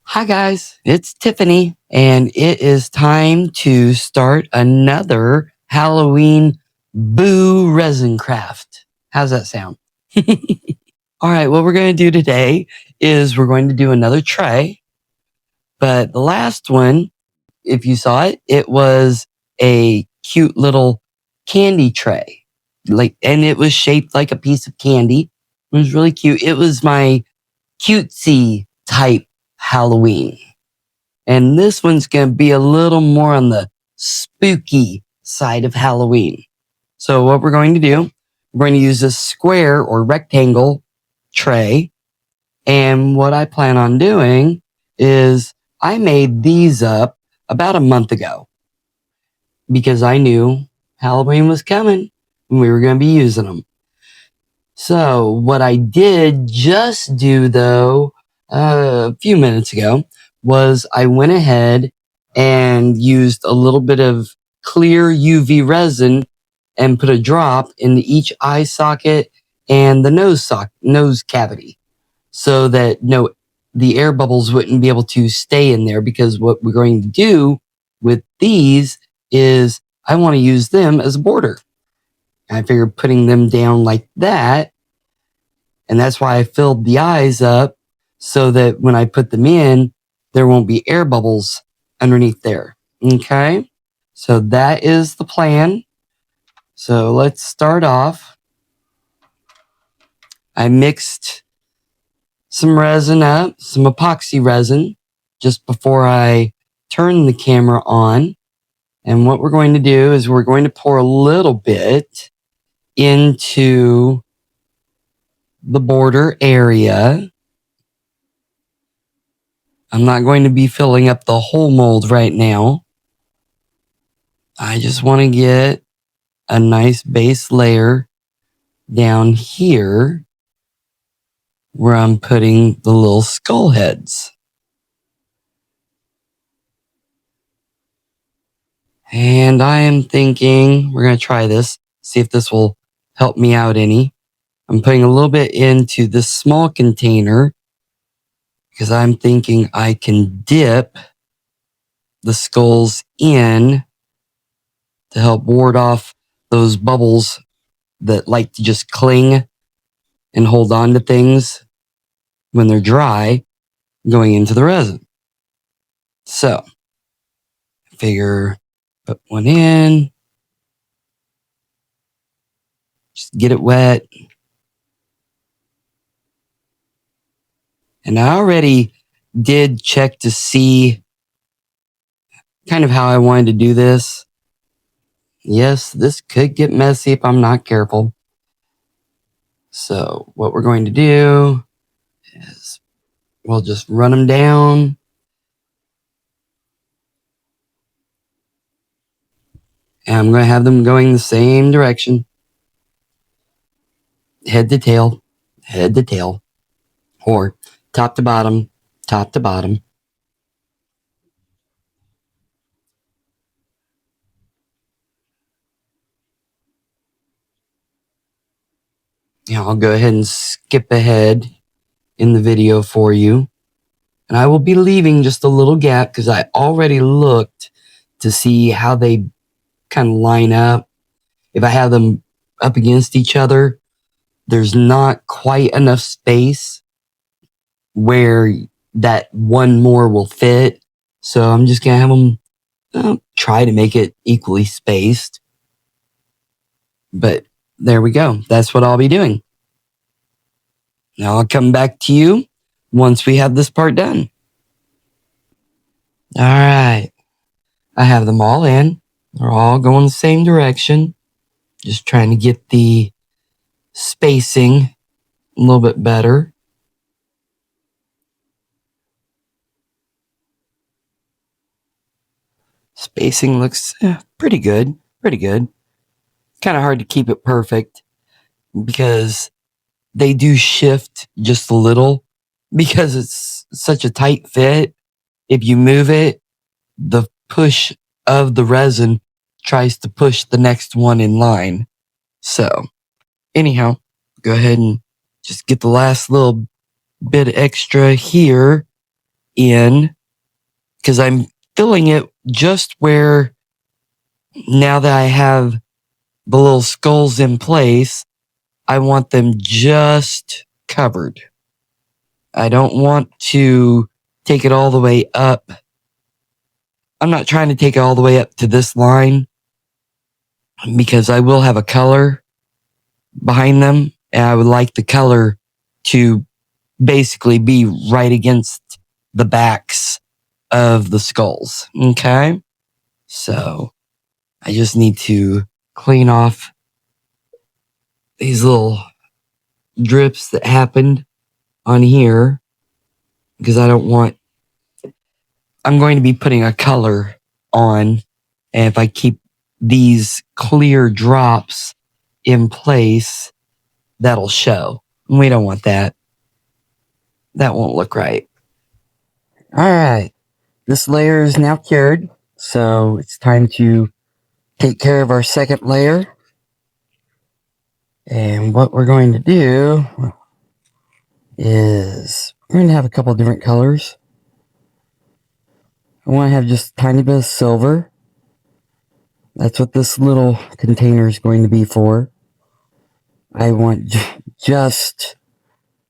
Hi guys, it's Tiffany, and it is time to start another Halloween Boo resin craft. How's that sound? All right, what we're going to do today is we're going to do another tray, but the last one, if you saw it, it was a cute little candy tray. And it was shaped like a piece of candy. It was really cute. It was my cutesy type Halloween. And this one's going to be a little more on the spooky side of Halloween. So what we're going to do, we're going to use a square or rectangle tray. And what I plan on doing is I made these up about a month ago because I knew Halloween was coming and we were going to be using them. So what I did just do though, a few minutes ago was I went ahead and used a little bit of clear UV resin and put a drop into each eye socket and the nose cavity so that the air bubbles wouldn't be able to stay in there, because what we're going to do with these is I want to use them as a border. I figured putting them down like that, and that's why I filled the eyes up so that when I put them in, there won't be air bubbles underneath there. Okay? So that is the plan. So let's start off. I mixed some resin up, some epoxy resin, just before I turn the camera on. And what we're going to do is we're going to pour a little bit into the border area. I'm not going to be filling up the whole mold right now. I just want to get a nice base layer down here where I'm putting the little skull heads. And I am thinking, we're going to try this, see if this will help me out any. I'm putting a little bit into this small container because I'm thinking I can dip the skulls in to help ward off those bubbles that like to just cling and hold on to things when they're dry going into the resin. So I figure put one in, just get it wet. And I already did check to see kind of how I wanted to do this. Yes, this could get messy if I'm not careful. So what we're going to do is we'll just run them down. And I'm going to have them going the same direction. Head to tail, head to tail. Or top to bottom, top to bottom. I'll go ahead and skip ahead in the video for you. And I will be leaving just a little gap because I already looked to see how they kind of line up. If I have them up against each other, there's not quite enough space where that one more will fit. So I'm just going to have them try to make it equally spaced. But there we go. That's what I'll be doing. Now I'll come back to you once we have this part done. All right. I have them all in. They're all going the same direction. Just trying to get the spacing a little bit better. Spacing looks pretty good. Pretty good. Kind of hard to keep it perfect because they do shift just a little because it's such a tight fit. If you move it, the push of the resin tries to push the next one in line. So anyhow, go ahead and just get the last little bit extra here in because I'm filling it just where, now that I have the little skulls in place, I want them just covered. I don't want to take it all the way up. I'm not trying to take it all the way up to this line because I will have a color behind them, and I would like the color to basically be right against the backs of the skulls. Okay. So I just need to clean off these little drips that happened on here because I don't want, I'm going to be putting a color on. And if I keep these clear drops in place, that'll show. We don't want that. That won't look right. All right. This layer is now cured. So it's time to take care of our second layer. And what we're going to do is we're going to have a couple different colors. I want to have just a tiny bit of silver. That's what this little container is going to be for. I want just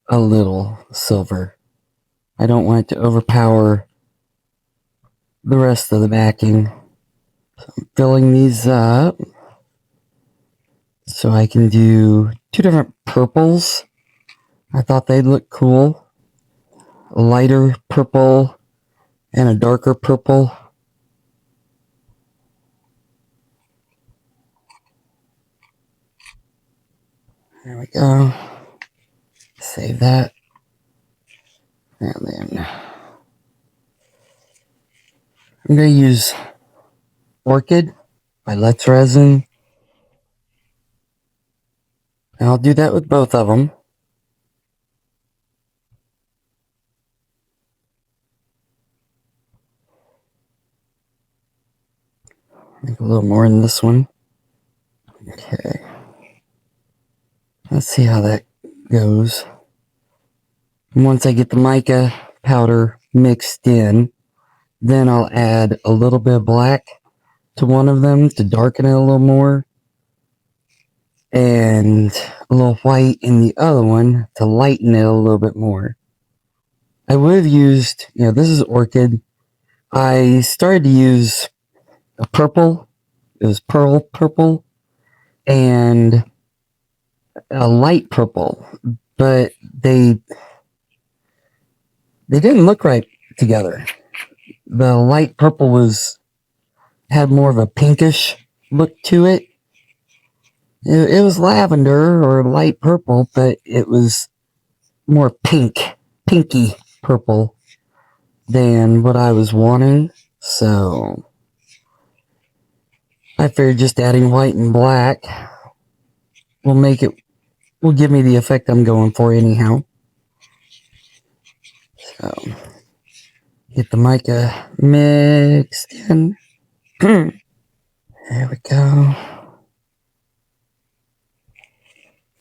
a little silver. I don't want it to overpower the rest of the backing. So I'm filling these up so I can do two different purples. I thought they'd look cool. A lighter purple and a darker purple. There we go. Save that. And then I'm going to use Orchid by Resin. And I'll do that with both of them. Make a little more in this one. Okay. Let's see how that goes. And once I get the mica powder mixed in, then I'll add a little bit of black to one of them to darken it a little more, and a little white in the other one to lighten it a little bit more. I would have used, this is Orchid. I started to use a purple. It was pearl purple and a light purple, but they didn't look right together. The light purple had more of a pinkish look to it. It was lavender or light purple, but it was more pinky purple than what I was wanting. So I figured just adding white and black will give me the effect I'm going for anyhow. So get the mica mixed in. There we go.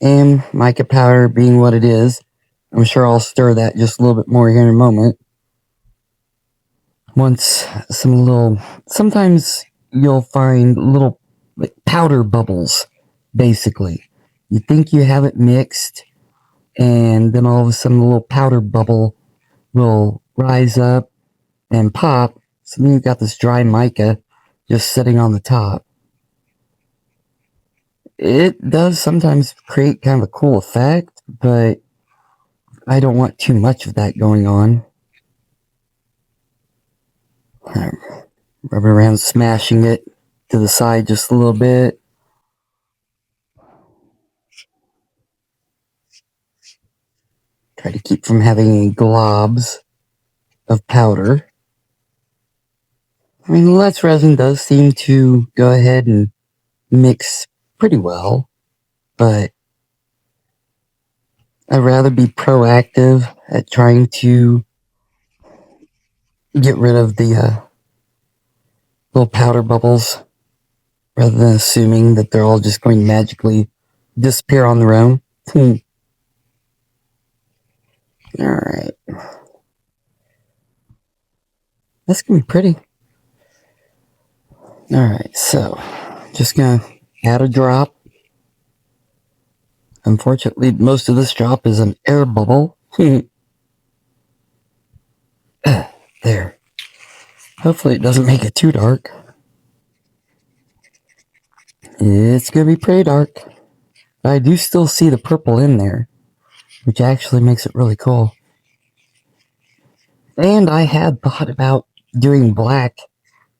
And mica powder being what it is, I'm sure I'll stir that just a little bit more here in a moment. Once sometimes you'll find little powder bubbles, basically. You think you have it mixed, and then all of a sudden a little powder bubble will rise up and pop. So then you've got this dry mica just sitting on the top. It does sometimes create kind of a cool effect, but I don't want too much of that going on. Rub it around, smashing it to the side just a little bit. Try to keep from having any globs of powder. I mean, Resin does seem to go ahead and mix pretty well, but I'd rather be proactive at trying to get rid of the little powder bubbles rather than assuming that they're all just going to magically disappear on their own. Alright. That's gonna be pretty. Alright, so just gonna add a drop. Unfortunately, most of this drop is an air bubble. There. Hopefully it doesn't make it too dark. It's gonna be pretty dark. But I do still see the purple in there, which actually makes it really cool. And I had thought about doing black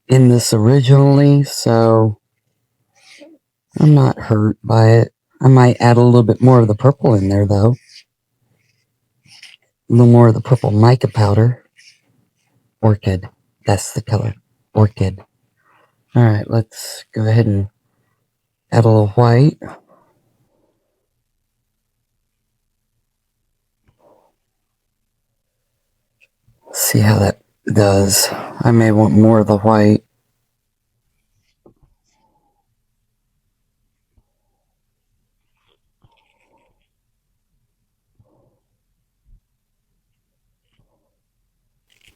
in this originally, so I'm not hurt by it. I might add a little bit more of the purple in there, though. A little more of the purple mica powder. Orchid. That's the color. Orchid. Alright, let's go ahead and add a little white. See how that does. I may want more of the white.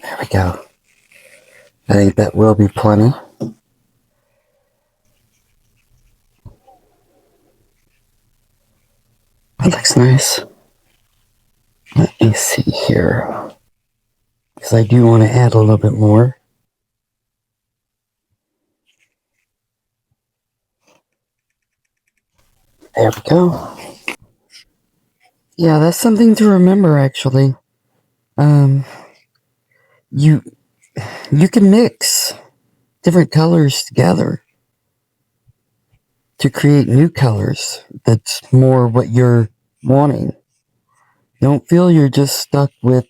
There we go. I think that will be plenty. That looks nice. Let me see here. Because I do want to add a little bit more. There we go. Yeah, that's something to remember, actually. You can mix different colors together to create new colors. That's more what you're wanting. Don't feel you're just stuck with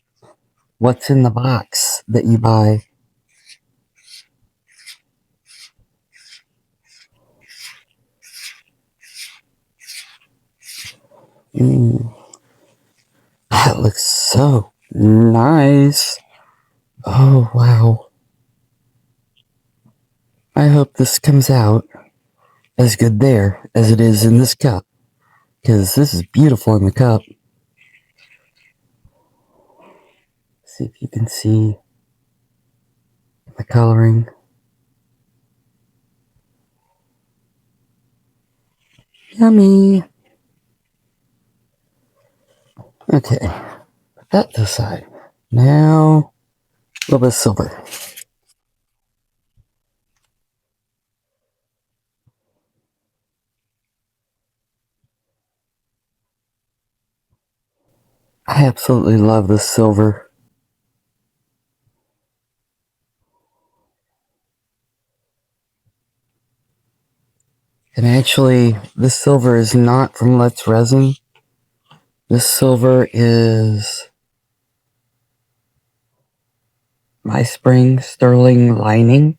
what's in the box that you buy. That looks so nice. Oh, wow. I hope this comes out as good there as it is in this cup, because this is beautiful in the cup. See if you can see the coloring. Yummy. Okay, put that to the side. Now, a little bit of silver. I absolutely love this silver. And actually, this silver is not from Let's Resin. This silver is Meyspring Sterling Lining.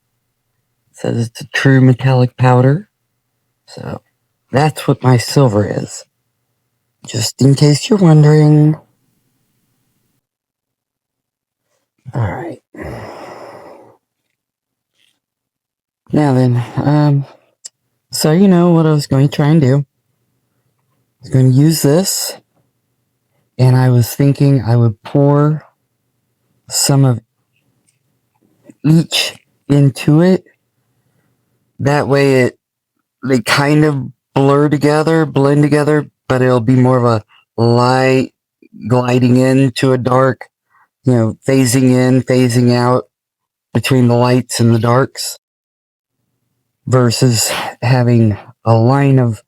It says it's a true metallic powder. So, that's what my silver is. Just in case you're wondering. Alright. Now then, so you know what I was going to try and do. I was going to use this, and I was thinking I would pour some of each into it. That way they kind of blend together, but it'll be more of a light gliding into a dark, phasing in, phasing out between the lights and the darks, versus having a line of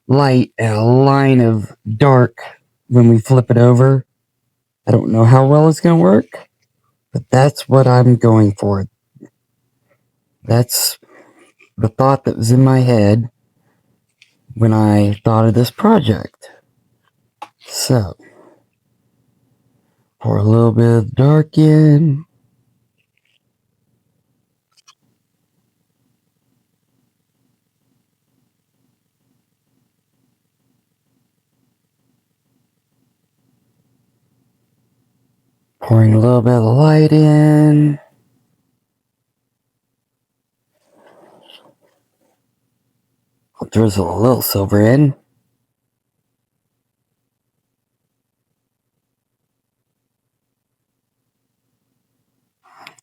light and a line of dark when we flip it over. I don't know how well it's going to work, but that's what I'm going for. That's the thought that was in my head when I thought of this project. So, pour a little bit of dark in. Pouring a little bit of the light in. I'll drizzle a little silver in.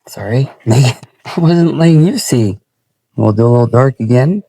Sorry, I wasn't letting you see. We'll do a little dark again.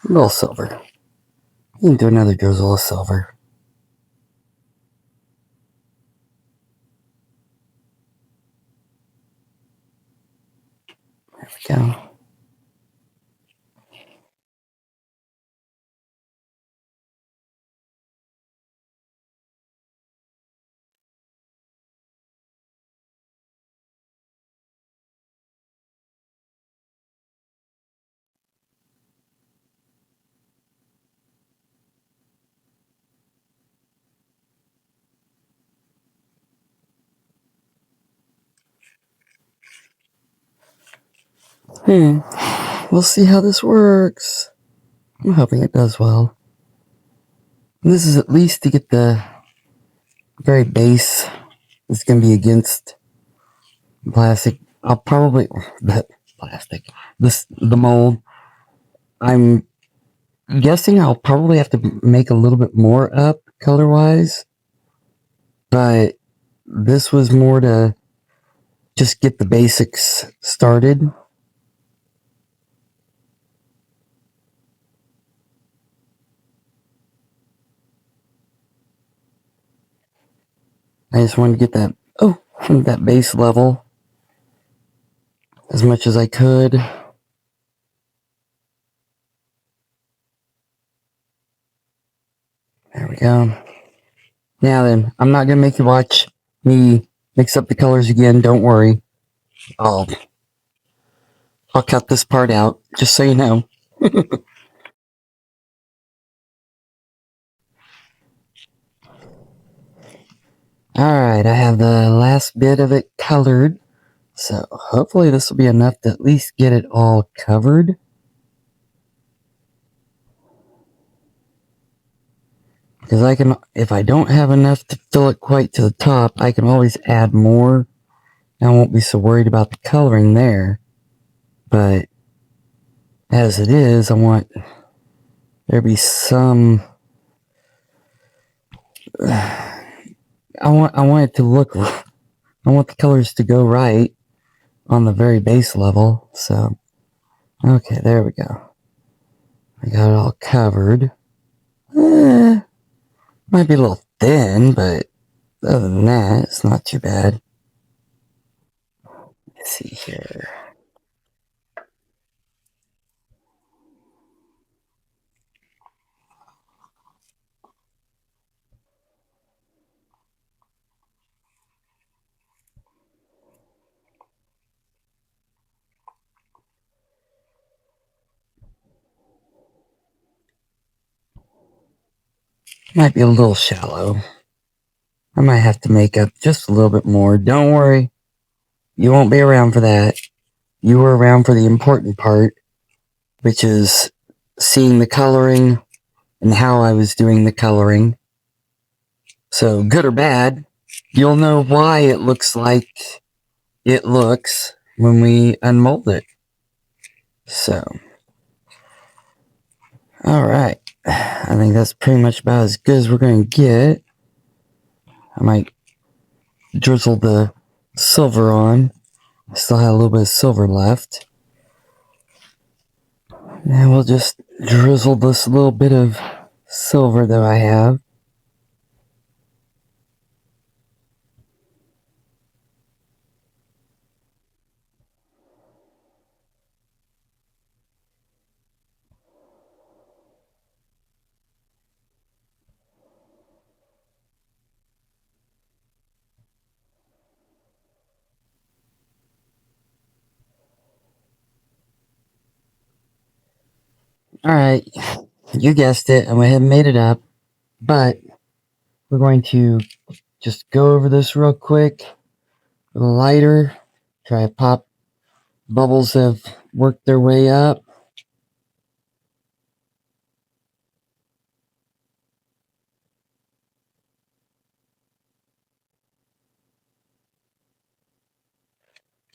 A little silver. You can do another drizzle of silver. There we go. We'll see how this works. I'm hoping it does well. And this is at least to get the very base. It's going to be against plastic. I'll probably that plastic. The mold. I'm guessing I'll probably have to make a little bit more up color wise, but this was more to just get the basics started. I just wanted to get that base level as much as I could. There we go. Now then, I'm not gonna make you watch me mix up the colors again. Don't worry. I'll cut this part out, just so you know. Alright, I have the last bit of it colored. So hopefully this will be enough to at least get it all covered. Because I can, if I don't have enough to fill it quite to the top, I can always add more. I won't be so worried about the coloring there. But as it is, I want there to be some. I want it to look. I want the colors to go right on the very base level. So, okay, there we go. I got it all covered. Might be a little thin, but other than that, it's not too bad. Let's see here. Might be a little shallow. I might have to make up just a little bit more. Don't worry. You won't be around for that. You were around for the important part, which is seeing the coloring and how I was doing the coloring. So, good or bad, you'll know why it looks like it looks when we unmold it. So, alright. I think that's pretty much about as good as we're going to get. I might drizzle the silver on. I still have a little bit of silver left. And we'll just drizzle this little bit of silver that I have. Alright, You guessed it, I went ahead and made it up, but we're going to just go over this real quick with a lighter, try to pop. Bubbles have worked their way up.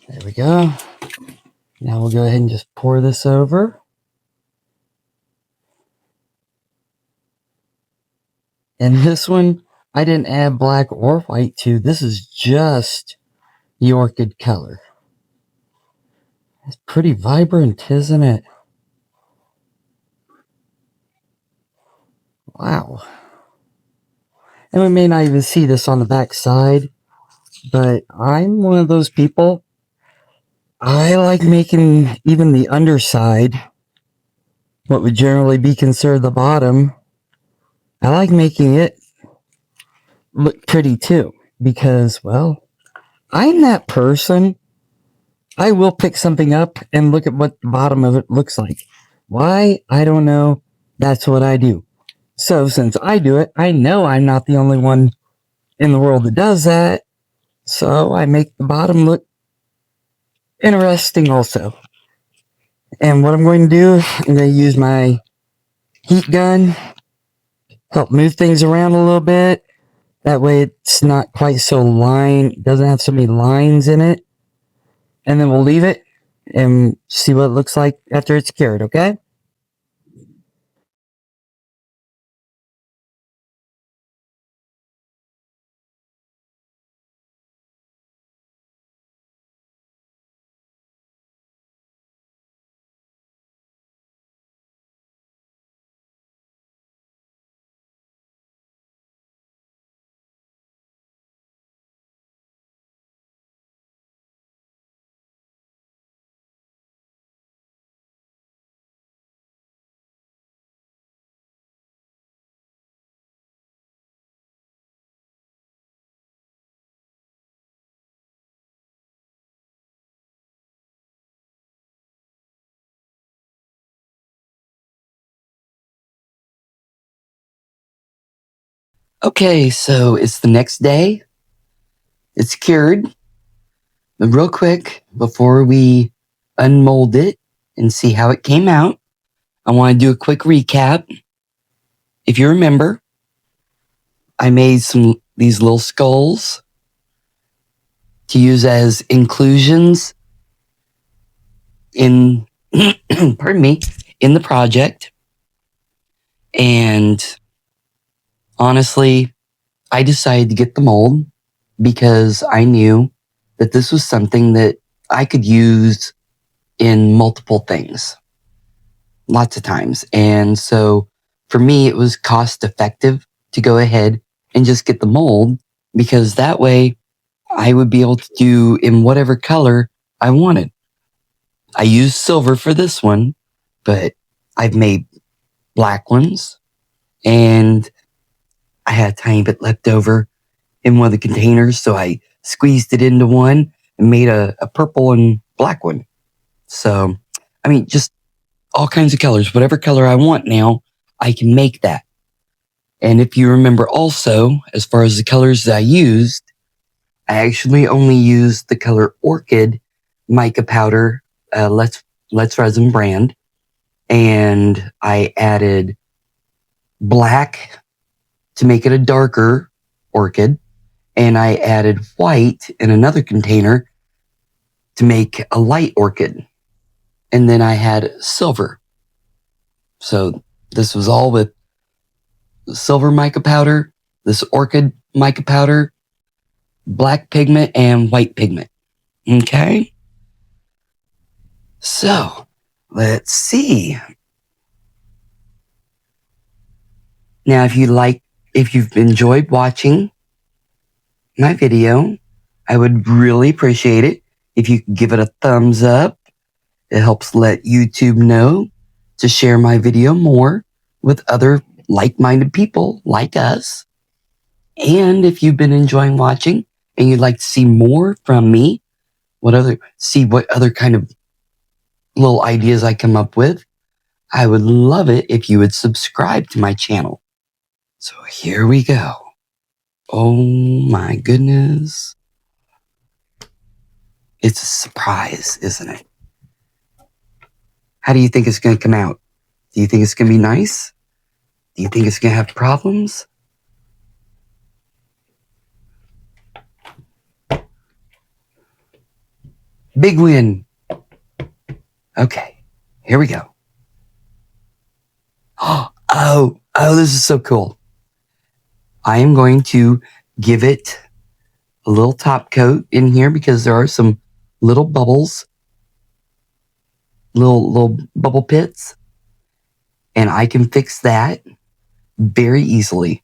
There we go. Now we'll go ahead and just pour this over. And this one, I didn't add black or white to. This is just the orchid color. It's pretty vibrant, isn't it? Wow. And we may not even see this on the back side, but I'm one of those people. I like making even the underside, what would generally be considered the bottom, I like making it look pretty too. Because, well, I'm that person. I will pick something up and look at what the bottom of it looks like. Why? I don't know. That's what I do. So since I do it, I know I'm not the only one in the world that does that. So I make the bottom look interesting also. And what I'm going to do, I'm going to use my heat gun, help move things around a little bit. That way it's not quite so doesn't have so many lines in it. And then we'll leave it and see what it looks like after it's cured, okay? Okay, so it's the next day. It's cured. But real quick, before we unmold it and see how it came out, I want to do a quick recap. If you remember, I made these little skulls to use as inclusions in, pardon me, in the project. And honestly, I decided to get the mold because I knew that this was something that I could use in multiple things, lots of times. And so for me, it was cost effective to go ahead and just get the mold because that way I would be able to do in whatever color I wanted. I used silver for this one, but I've made black ones and I had a tiny bit left over in one of the containers. So I squeezed it into one and made a purple and black one. So, I mean, just all kinds of colors, whatever color I want now, I can make that. And if you remember also, as far as the colors that I used, I actually only used the color Orchid mica powder, Let's Resin brand. And I added black to make it a darker orchid. And I added white in another container to make a light orchid. And then I had silver. So this was all with silver mica powder, this orchid mica powder, black pigment, and white pigment. Okay. So let's see. Now, if you've enjoyed watching my video, I would really appreciate it if you could give it a thumbs up. It helps let YouTube know to share my video more with other like-minded people like us. And if you've been enjoying watching and you'd like to see more from me, what other kind of little ideas I come up with, I would love it if you would subscribe to my channel. So here we go. Oh my goodness. It's a surprise, isn't it? How do you think it's going to come out? Do you think it's going to be nice? Do you think it's going to have problems? Big win. Okay, here we go. Oh, this is so cool. I am going to give it a little top coat in here because there are some little bubbles, little bubble pits, and I can fix that very easily.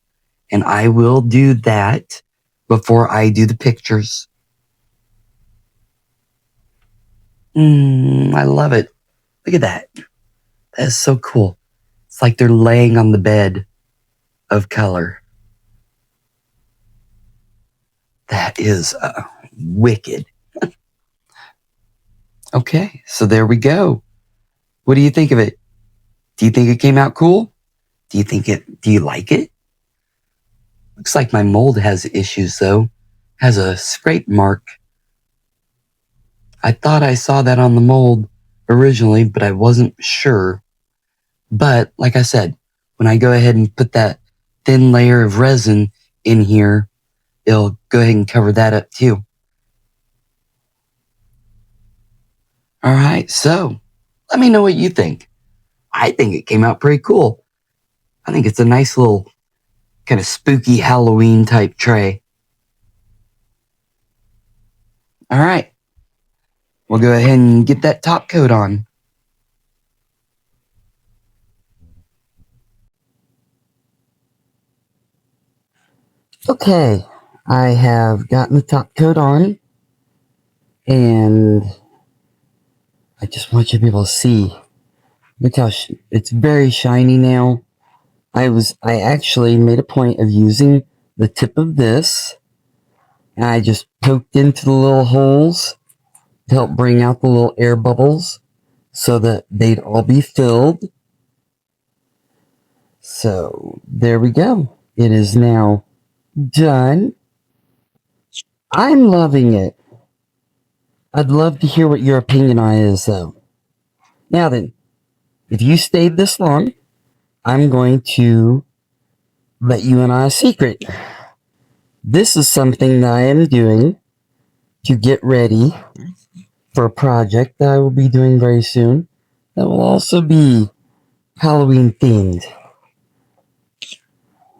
And I will do that before I do the pictures. I love it. Look at that. That is so cool. It's like they're laying on the bed of color. That is wicked. Okay, so there we go. What do you think of it? Do you think it came out cool? Do you like it? Looks like my mold has issues though. Has a scrape mark. I thought I saw that on the mold originally, but I wasn't sure. But like I said, when I go ahead and put that thin layer of resin in here, it'll go ahead and cover that up too. All right, so let me know what you think. I think it came out pretty cool. I think it's a nice little kind of spooky Halloween type tray. All right, we'll go ahead and get that top coat on. Okay, I have gotten the top coat on, and I just want you to be able to see. Look how it's very shiny now. I actually made a point of using the tip of this, and I just poked into the little holes to help bring out the little air bubbles so that they'd all be filled. So there we go. It is now done. I'm loving it. I'd love to hear what your opinion on it is though. Now then, if you stayed this long, I'm going to let you in on a secret. This is something that I am doing to get ready for a project that I will be doing very soon that will also be Halloween themed.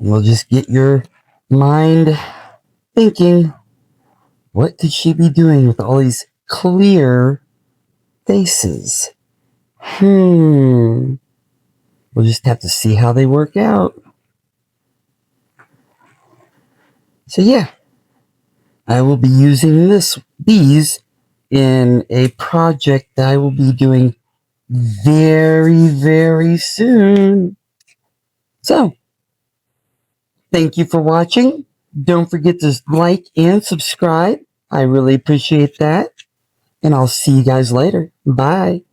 We'll just get your mind thinking, what could she be doing with all these clear faces? We'll just have to see how they work out. So yeah, I will be using these in a project that I will be doing very, very soon. So, thank you for watching. Don't forget to like and subscribe. I really appreciate that. And I'll see you guys later. Bye.